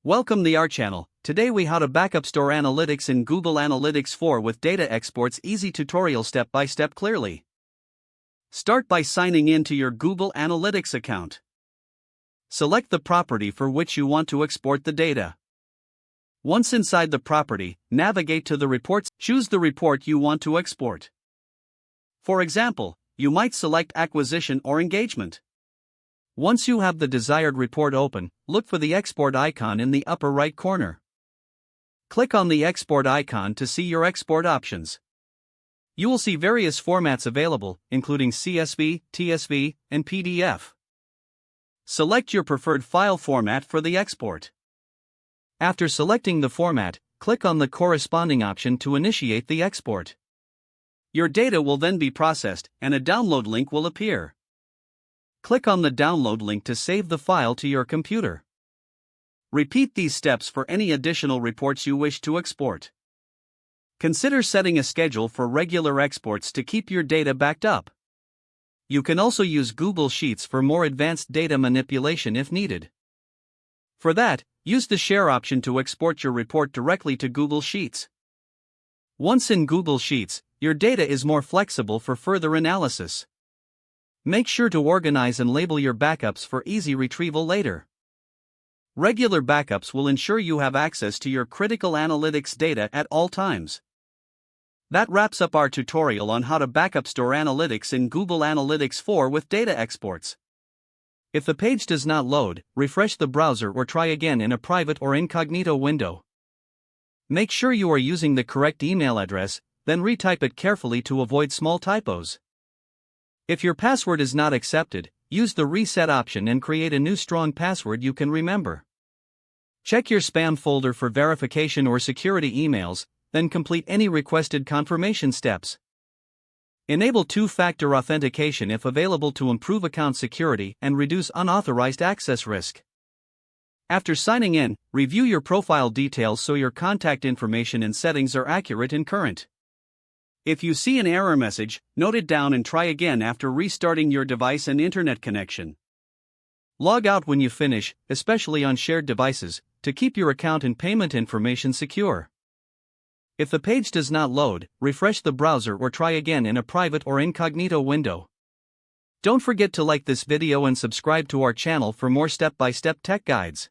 Welcome to our channel. Today we how to backup store analytics in Google Analytics 4 with data exports easy tutorial step by step clearly. Start by signing in to your Google Analytics account. Select the property for which you want to export the data. Once inside the property, navigate to the reports, choose the report you want to export. For example, you might select acquisition or engagement. Once you have the desired report open, look for the export icon in the upper right corner. Click on the export icon to see your export options. You will see various formats available, including CSV, TSV, and PDF. Select your preferred file format for the export. After selecting the format, click on the corresponding option to initiate the export. Your data will then be processed, and a download link will appear. Click on the download link to save the file to your computer. Repeat these steps for any additional reports you wish to export. Consider setting a schedule for regular exports to keep your data backed up. You can also use Google Sheets for more advanced data manipulation if needed. For that, use the Share option to export your report directly to Google Sheets. Once in Google Sheets, your data is more flexible for further analysis. Make sure to organize and label your backups for easy retrieval later. Regular backups will ensure you have access to your critical analytics data at all times. That wraps up our tutorial on how to backup store analytics in Google Analytics 4 with data exports. If the page does not load, refresh the browser or try again in a private or incognito window. Make sure you are using the correct email address, then retype it carefully to avoid small typos. If your password is not accepted, use the reset option and create a new strong password you can remember. Check your spam folder for verification or security emails, then complete any requested confirmation steps. Enable two-factor authentication if available to improve account security and reduce unauthorized access risk. After signing in, review your profile details so your contact information and settings are accurate and current. If you see an error message, note it down and try again after restarting your device and internet connection. Log out when you finish, especially on shared devices, to keep your account and payment information secure. If the page does not load, refresh the browser or try again in a private or incognito window. Don't forget to like this video and subscribe to our channel for more step-by-step tech guides.